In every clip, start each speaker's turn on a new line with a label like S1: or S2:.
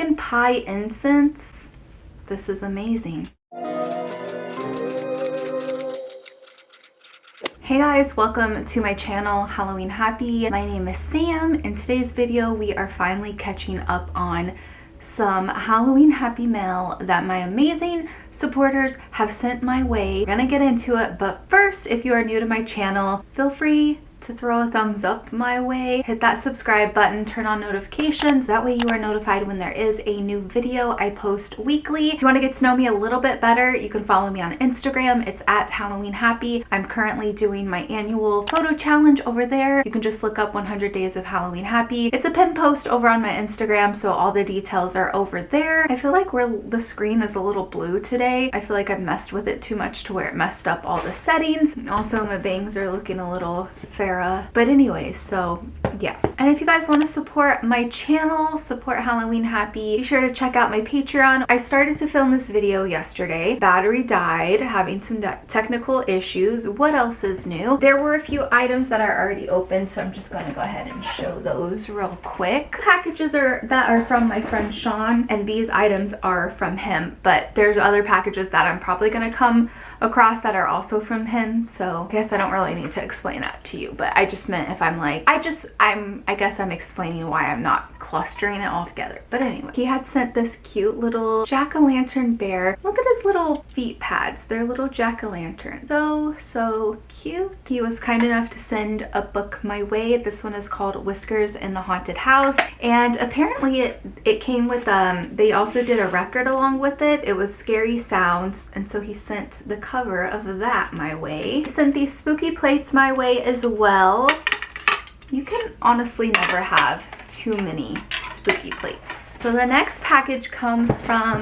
S1: pumpkin pie incense. This is amazing. Hey guys, welcome to my channel, Halloween Happy. My name is Sam. In today's video, we are finally catching up on some Halloween Happy mail that my amazing supporters have sent my way. We're gonna get into it, but first, if you are new to my channel, feel free to throw a thumbs up my way, hit that subscribe button, turn on notifications. That way you are notified when there is a new video I post weekly. If you want to get to know me a little bit better, you can follow me on Instagram. It's at Halloween Happy. I'm currently doing my annual photo challenge over there. You can just look up 100 Days of Halloween Happy. It's a pinned post over on my Instagram, so all the details are over there. I feel like the screen is a little blue today. I feel like I've messed with it too much to where it messed up all the settings. Also, my bangs are looking a little fair. But anyways, so yeah. And if you guys want to support my channel, support Halloween Happy, be sure to check out my Patreon. I started to film this video yesterday. Battery died, having some technical issues. What else is new? There were a few items that are already open, so I'm just going to go ahead and show those real quick. Packages that are from my friend Sean, and these items are from him, but there's other packages that I'm probably going to come across that are also from him, so I guess I don't really need to explain that to you, but I just meant if I'm like, I guess I'm explaining why I'm not clustering it all together. But anyway, he had sent this cute little jack-o'-lantern bear. Look at his little feet pads. They're little jack-o'-lantern. So cute. He was kind enough to send a book my way. This one is called Whiskers in the Haunted House, and apparently it came with they also did a record along with it. It was Scary Sounds, and so he sent the cover of that my way. He sent these spooky plates my way as well. You can honestly never have too many spooky plates. So the next package comes from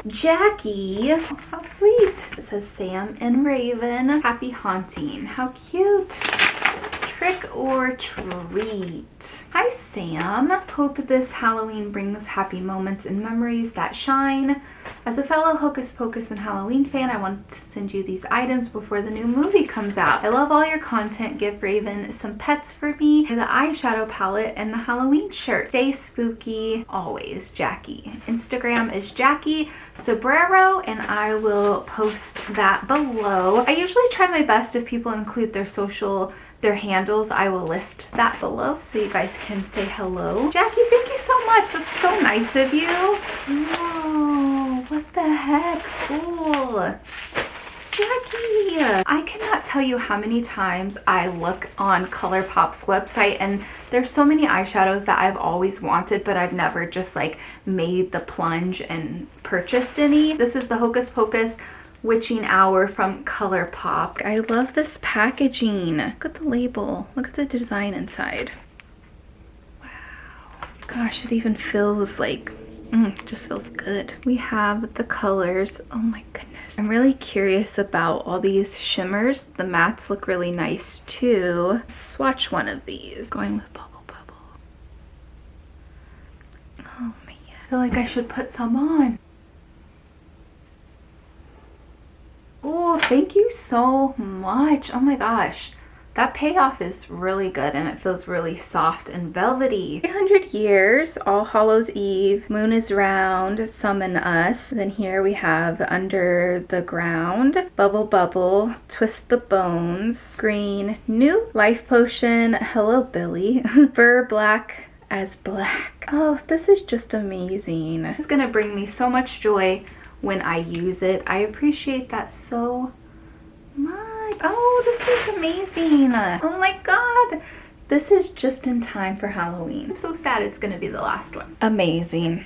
S1: Jacqie. Oh, how sweet. It says Sam and Raven, happy haunting. How cute. Trick or treat. Hi Sam. Hope this Halloween brings happy moments and memories that shine. As a fellow Hocus Pocus and Halloween fan, I wanted to send you these items before the new movie comes out. I love all your content. Give Raven some pets for me, the eyeshadow palette, and the Halloween shirt. Stay spooky always, Jacqie. Instagram is Jacqie Sobrero, and I will post that below. I usually try my best if people include their handles, I will list that below so you guys can say hello. Jacqie, thank you so much. That's so nice of you. Whoa, what the heck? Cool. Jacqie, I cannot tell you how many times I look on ColourPop's website, and there's so many eyeshadows that I've always wanted, but I've never just like made the plunge and purchased any. This is the Hocus Pocus Witching Hour from ColourPop. I love this packaging. Look at the label. Look at the design inside. Wow. Gosh, it even feels like, it just feels good. We have the colors. Oh my goodness. I'm really curious about all these shimmers. The mattes look really nice too. Let's swatch one of these. Going with Bubble Bubble. Oh man. I feel like I should put some on. Oh, thank you so much. Oh my gosh. That payoff is really good, and it feels really soft and velvety. 300 years, All Hallows Eve, Moon is Round, Summon Us. Then here we have Under the Ground, Bubble Bubble, Twist the Bones, Green, New, Life Potion, Hello Billy, Fur Black as Black. Oh, this is just amazing. It's gonna bring me so much joy when I use it. I appreciate that so much. Oh, this is amazing. Oh my god. This is just in time for Halloween. I'm so sad it's gonna be the last one. Amazing.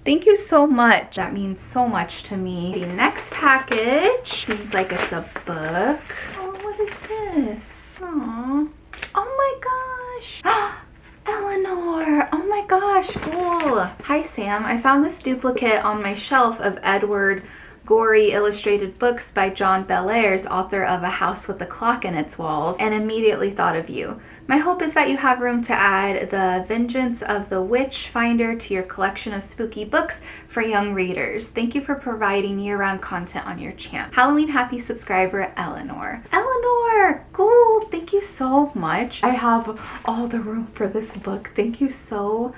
S1: Thank you so much. That means so much to me. The next package seems like it's a book. Oh, what is this? Aww. Oh my gosh. Elinor! Oh my gosh, cool. Hi Sam, I found this duplicate on my shelf of Edward Gorey illustrated books by John Bellairs, author of A House with a Clock in Its Walls, and immediately thought of you. My hope is that you have room to add The Vengeance of the Witch Finder to your collection of spooky books for young readers. Thank you for providing year-round content on your channel. Halloween Happy subscriber, Elinor. Elinor! Cool! Thank you so much. I have all the room for this book. Thank you so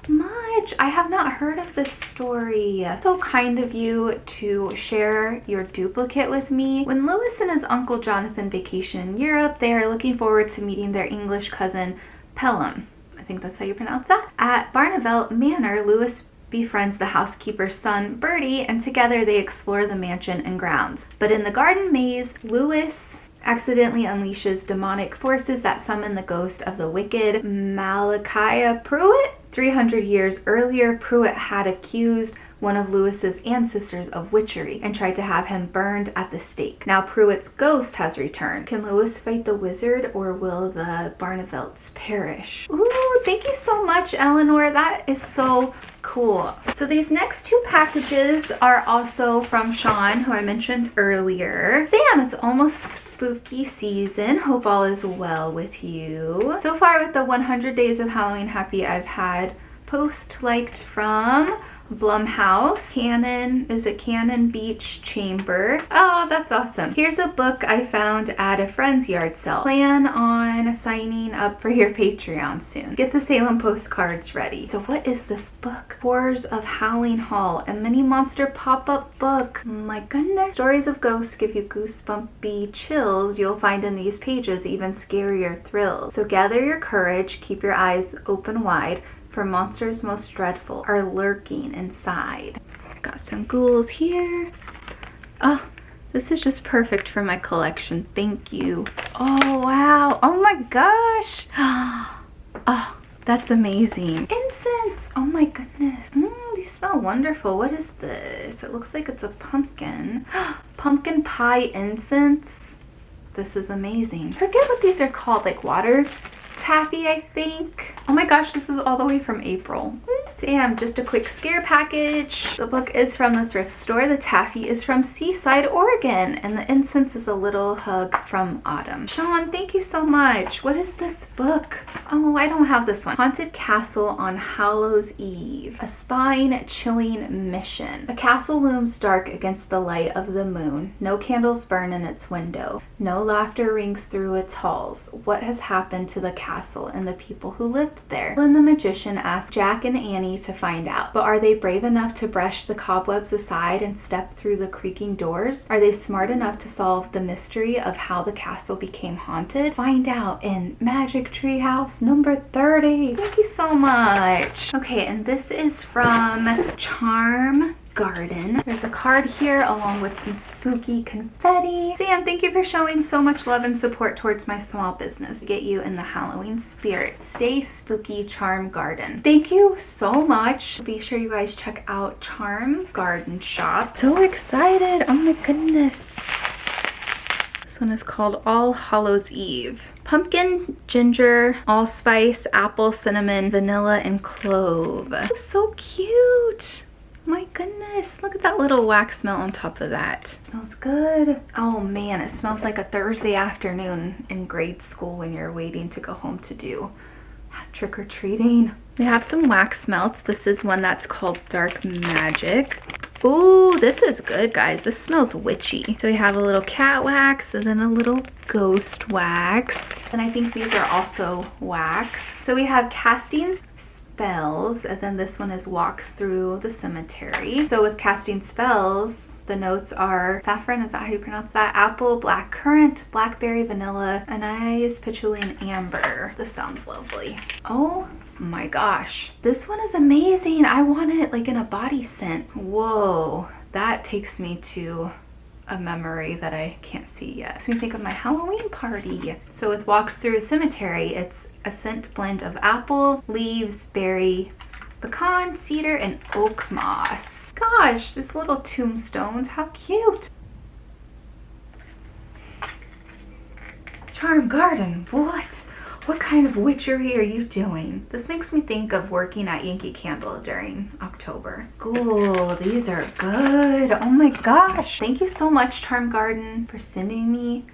S1: much. I have not heard of this story. So kind of you to share your duplicate with me. When Louis and his uncle Jonathan vacation in Europe, they are looking forward to meeting their English cousin Pelham. I think that's how you pronounce that. At Barneveld Manor, Louis befriends the housekeeper's son, Bertie, and together they explore the mansion and grounds. But in the garden maze, Louis accidentally unleashes demonic forces that summon the ghost of the wicked Malachi Pruitt. 300 years earlier, Pruitt had accused one of Louis's ancestors of witchery and tried to have him burned at the stake. Now Pruitt's ghost has returned. Can Louis fight the wizard, or will the Barnevelds perish? Ooh, thank you so much, Elinor. That is so cool. So these next two packages are also from Sean, who I mentioned earlier. Sam, it's almost spooky season. Hope all is well with you. So far with the 100 Days of Halloween Happy, I've had post liked from Blumhouse. Cannon Beach Chamber. Oh, that's awesome. Here's a book I found at a friend's yard sale. Plan on signing up for your Patreon soon. Get the Salem postcards ready. So what is this book? Horrors of Howling Hall, a mini monster pop-up book. My goodness. Stories of ghosts give you goosebumpy chills. You'll find in these pages even scarier thrills. So gather your courage, keep your eyes open wide, for monsters most dreadful are lurking inside. Got some ghouls here. Oh, this is just perfect for my collection. Thank you. Oh, wow. Oh my gosh. Oh, that's amazing. Incense. Oh my goodness. These smell wonderful. What is this? It looks like it's a pumpkin. Pumpkin pie incense. This is amazing. I forget what these are called, like water taffy, I think. Oh my gosh, this is all the way from April. Damn, just a quick scare package. The book is from the thrift store. The taffy is from Seaside, Oregon. And the incense is a little hug from Autumn. Sean, thank you so much. What is this book? Oh, I don't have this one. Haunted Castle on Hallows Eve. A spine-chilling mission. A castle looms dark against the light of the moon. No candles burn in its window. No laughter rings through its halls. What has happened to the castle and the people who lived there? Ellen the magician asked Jack and Annie to find out. But are they brave enough to brush the cobwebs aside and step through the creaking doors? Are they smart enough to solve the mystery of how the castle became haunted? Find out in Magic Tree House number 30. Thank you so much. Okay, and this is from Charm Garden. There's a card here along with some spooky confetti. Sam, thank you for showing so much love and support towards my small business. Get you in the Halloween spirit. Stay spooky, Charm Garden. Thank you so much. Be sure you guys check out Charm Garden Shop. So excited. Oh my goodness. This one is called All Hallows Eve. Pumpkin, ginger, allspice, apple, cinnamon, vanilla, and clove. Oh, so cute. My goodness, look at that little wax melt on top of that. Smells good. Oh man, it smells like a Thursday afternoon in grade school when you're waiting to go home to do trick-or-treating. We have some wax melts. This is one that's called Dark Magic. Ooh, this is good, guys. This smells witchy. So we have a little cat wax and then a little ghost wax. And I think these are also wax. So we have casting spells, and then this one is walks through the cemetery. So with casting spells, the notes are saffron, is that how you pronounce that? Apple, black currant, blackberry, vanilla, anise, patchouli, and amber. This sounds lovely. Oh my gosh, this one is amazing. I want it like in a body scent. Whoa, that takes me to a memory that I can't see yet. Makes me think of my Halloween party. So with Walks Through a Cemetery, it's a scent blend of apple, leaves, berry, pecan, cedar, and oak moss. Gosh, these little tombstones, how cute. Charm Garden, what? What kind of witchery are you doing? This makes me think of working at Yankee Candle during October. Cool, these are good. Oh my gosh. Thank you so much, Charm Garden, for sending me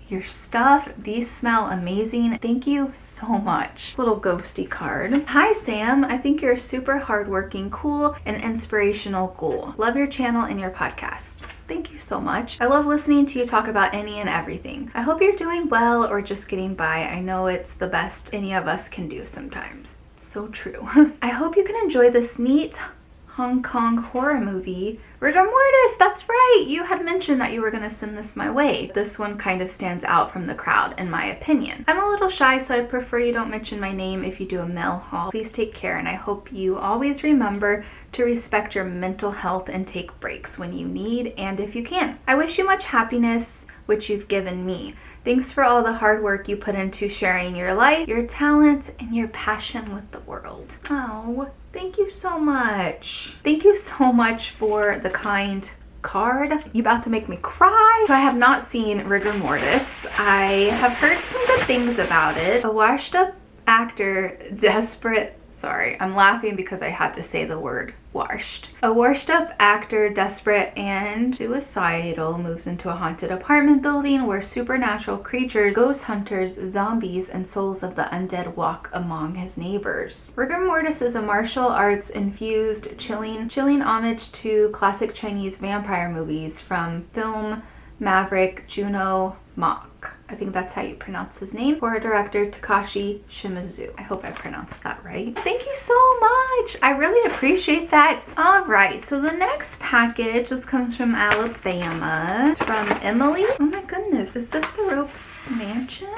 S1: your stuff. These smell amazing. Thank you so much. Little ghosty card. Hi Sam, I think you're a super hardworking, cool, and inspirational ghoul. Love your channel and your podcast. Thank you so much. I love listening to you talk about any and everything. I hope you're doing well or just getting by. I know it's the best any of us can do sometimes. so true. I hope you can enjoy this neat Hong Kong horror movie, Rigor Mortis. That's right, you had mentioned that you were gonna send this my way. This one kind of stands out from the crowd in my opinion. I'm a little shy, so I'd prefer you don't mention my name if you do a mail haul. Please take care, and I hope you always remember to respect your mental health and take breaks when you need and if you can. I wish you much happiness, which you've given me. Thanks for all the hard work you put into sharing your life, your talent, and your passion with the world. Oh, thank you so much. Thank you so much for the kind card. You about to make me cry. So I have not seen Rigor Mortis. I have heard some good things about it. A washed up actor, desperate, sorry, I'm laughing because I had to say the word washed. A washed up actor, desperate and suicidal, moves into a haunted apartment building where supernatural creatures, ghost hunters, zombies, and souls of the undead walk among his neighbors. Rigor Mortis is a martial arts infused chilling homage to classic Chinese vampire movies from film Maverick Juno Mock. I think that's how you pronounce his name, for director Takashi Shimizu. I hope I pronounced that right. Thank you so much. I really appreciate that. All right, so the next package, this comes from Alabama. It's from Emily. Oh my goodness, is this the Ropes Mansion?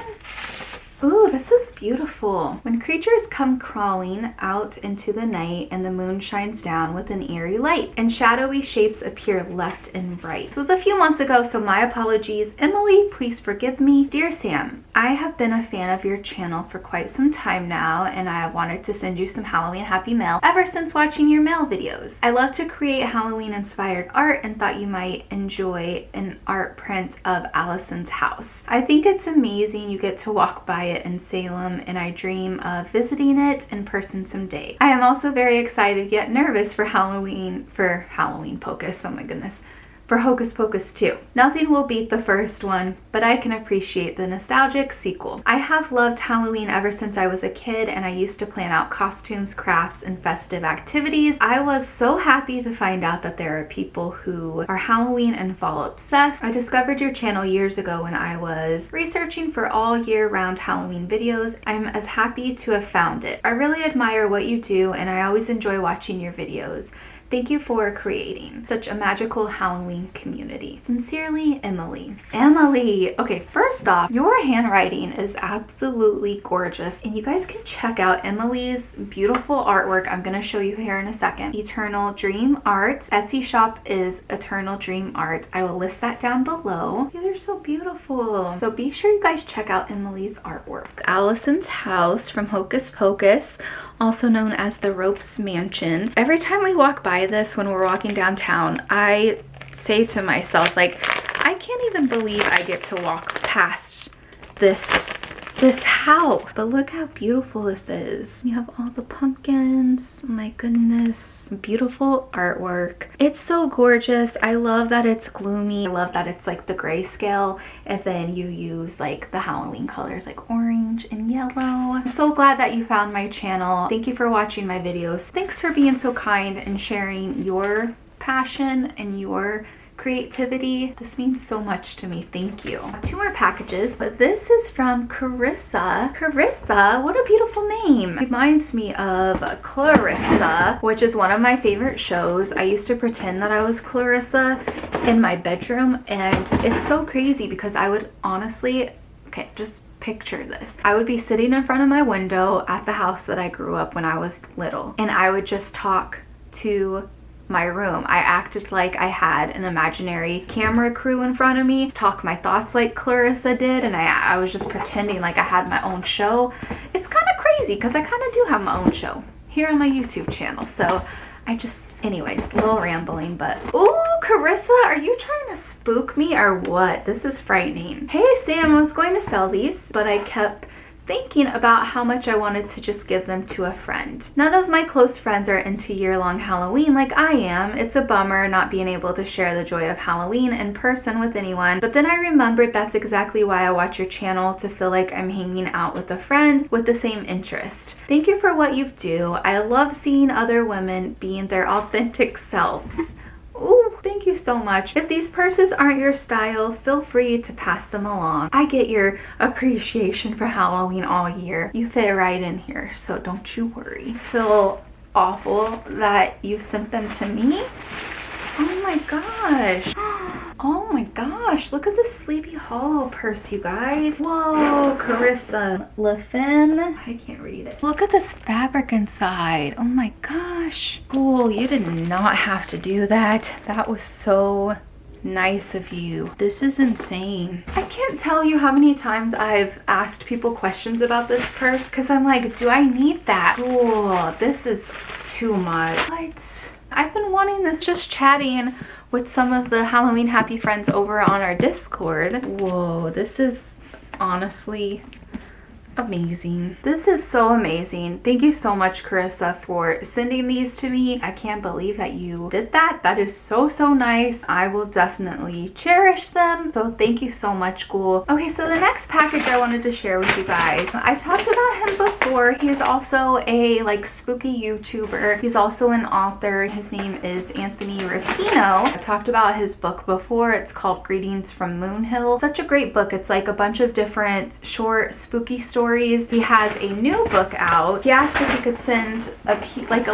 S1: Ooh, this is beautiful. When creatures come crawling out into the night and the moon shines down with an eerie light and shadowy shapes appear left and right. This was a few months ago, so my apologies. Emily, please forgive me. Dear Sam, I have been a fan of your channel for quite some time now, and I wanted to send you some Halloween happy mail ever since watching your mail videos. I love to create Halloween inspired art and thought you might enjoy an art print of Allison's house. I think it's amazing you get to walk by it in Salem, and I dream of visiting it in person someday. I am also very excited yet nervous for Halloween Pocus, oh my goodness, for Hocus Pocus 2. Nothing will beat the first one, but I can appreciate the nostalgic sequel. I have loved Halloween ever since I was a kid, and I used to plan out costumes, crafts, and festive activities. I was so happy to find out that there are people who are Halloween and fall obsessed. I discovered your channel years ago when I was researching for all year round Halloween videos. I'm as happy to have found it. I really admire what you do, and I always enjoy watching your videos. Thank you for creating such a magical Halloween community. Sincerely, Emily. Emily! Okay, first off, your handwriting is absolutely gorgeous, and you guys can check out Emily's beautiful artwork. I'm gonna show you here in a second. Eternal Dream Art. Etsy shop is Eternal Dream Art. I will list that down below. These are so beautiful. So be sure you guys check out Emily's artwork. Allison's house from Hocus Pocus, also known as the Ropes Mansion. Every time we walk by this when we're walking downtown, I say to myself, like, I can't even believe I get to walk past this house. But look how beautiful this is. You have all the pumpkins. Oh my goodness. Beautiful artwork. It's so gorgeous. I love that it's gloomy. I love that it's like the grayscale, and then you use like the Halloween colors like orange and yellow. I'm so glad that you found my channel. Thank you for watching my videos. Thanks for being so kind and sharing your passion and your creativity. This means so much to me. Thank you. 2 more packages. This is from Carissa. Carissa, what a beautiful name. Reminds me of Clarissa, which is one of my favorite shows. I used to pretend that I was Clarissa in my bedroom, and it's so crazy because I would honestly, okay, just picture this. I would be sitting in front of my window at the house that I grew up when I was little, and I would just talk to my room. I acted like I had an imaginary camera crew in front of me, talk my thoughts like Clarissa did, and I was just pretending like I had my own show. It's kind of crazy because I kind of do have my own show here on my YouTube channel. So anyways, a little rambling, but ooh, Carissa, are you trying to spook me or what? This is frightening. Hey Sam, I was going to sell these, but I kept thinking about how much I wanted to just give them to a friend. None of my close friends are into year-long Halloween like I am. It's a bummer not being able to share the joy of Halloween in person with anyone, but then I remembered that's exactly why I watch your channel, to feel like I'm hanging out with a friend with the same interest. Thank you for what you do. I love seeing other women being their authentic selves. Ooh, thank thank you so much. If these purses aren't your style, feel free to pass them along. I get your appreciation for Halloween all year. You fit right in here, so don't you worry. Feel awful that you sent them to me. Oh my gosh. Oh my gosh, look at this Sleepy Hollow purse, you guys. Whoa, Carissa. La Femme. I can't read it. Look at this fabric inside. Oh my gosh. Cool, you did not have to do that. That was so nice of you. This is insane. I can't tell you how many times I've asked people questions about this purse because I'm like, do I need that? Cool, this is too much. What? I've been wanting this, just chatting with some of the Halloween happy friends over on our Discord. Whoa, this is honestly amazing. This is so amazing. Thank you so much, Carissa, for sending these to me. I can't believe that you did that. That is so nice. I will definitely cherish them. So thank you so much, Ghoul. Okay, so the next package I wanted to share with you guys. I've talked about him before. He is also a spooky YouTuber. He's also an author. His name is Anthony Rapino. I've talked about his book before. It's called Greetings from Moonhill. Such a great book. It's like a bunch of different short spooky stories. He has a new book out. He asked if he could send a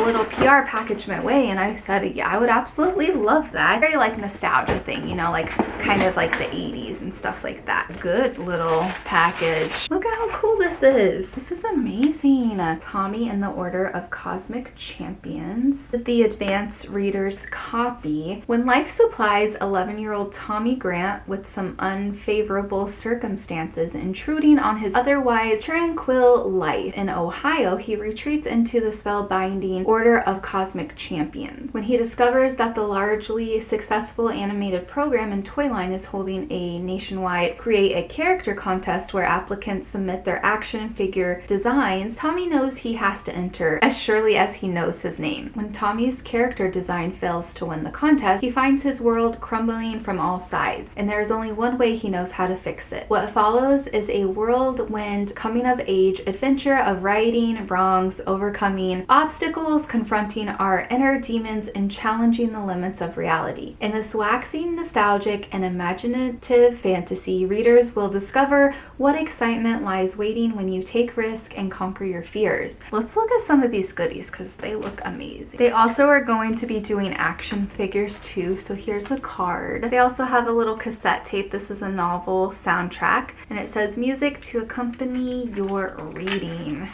S1: little PR package my way, and I said, yeah, I would absolutely love that. Very nostalgia thing, you know, kind of like the 80s and stuff like that. Good little package. Look at how cool this is. This is amazing. Tommy and the Order of Cosmic Champions. This is the advanced reader's copy. When life supplies 11-year-old Tommy Grant with some unfavorable circumstances intruding on his otherwise tranquil life in Ohio, he retreats into the spellbinding Order of Cosmic Champions. When he discovers that the largely successful animated program in Toyline is holding a nationwide Create a Character contest where applicants submit their action figure designs, Tommy knows he has to enter as surely as he knows his name. When Tommy's character design fails to win the contest, he finds his world crumbling from all sides, and there is only one way he knows how to fix it. What follows is a whirlwind coming of age adventure of righting wrongs, overcoming obstacles, confronting our inner demons, and challenging the limits of reality. In this waxing nostalgic and imaginative fantasy, readers will discover what excitement lies waiting when you take risk and conquer your fears. Let's look at some of these goodies because they look amazing. They also are going to be doing action figures too, so here's a card. They also have a little cassette tape. This is a novel soundtrack, and it says music to accompany your reading.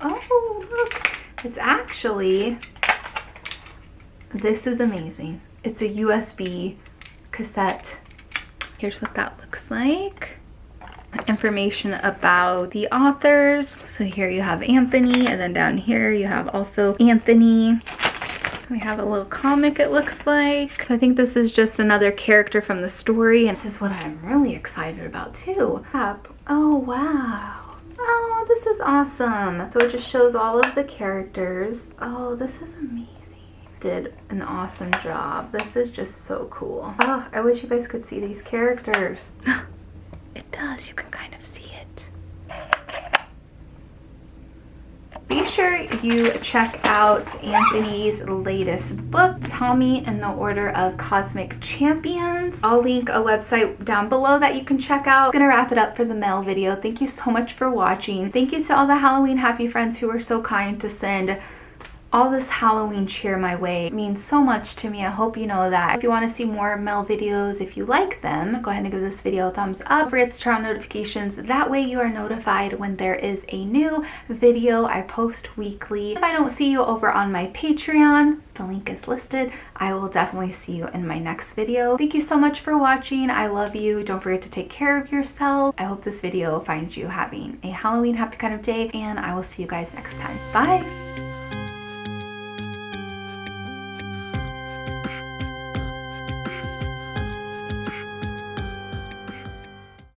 S1: Oh, look, it's actually, this is amazing. It's a USB cassette. Here's what that looks like. Information about the authors. So here you have Anthony, and then down here you have also Anthony. We have a little comic, it looks like. So I think this is just another character from the story, and this is what I'm really excited about too. Oh wow. Oh, this is awesome. So it just shows all of the characters. Oh, this is amazing. Did an awesome job. This is just so cool. Oh, I wish you guys could see these characters. It does, you can kind of see it. Be sure you check out Anthony's latest book, Tommy and the Order of Cosmic Champions. I'll link a website down below that you can check out. I'm gonna wrap it up for the mail video. Thank you so much for watching. Thank you to all the Halloween happy friends who were so kind to send all this Halloween cheer my way. It means so much to me. I hope you know that. If you want to see more mail videos, if you like them, go ahead and give this video a thumbs up. Don't forget to turn on notifications. That way you are notified when there is a new video. I post weekly. If I don't see you over on my Patreon, the link is listed. I will definitely see you in my next video. Thank you so much for watching. I love you. Don't forget to take care of yourself. I hope this video finds you having a Halloween happy kind of day, and I will see you guys next time. Bye!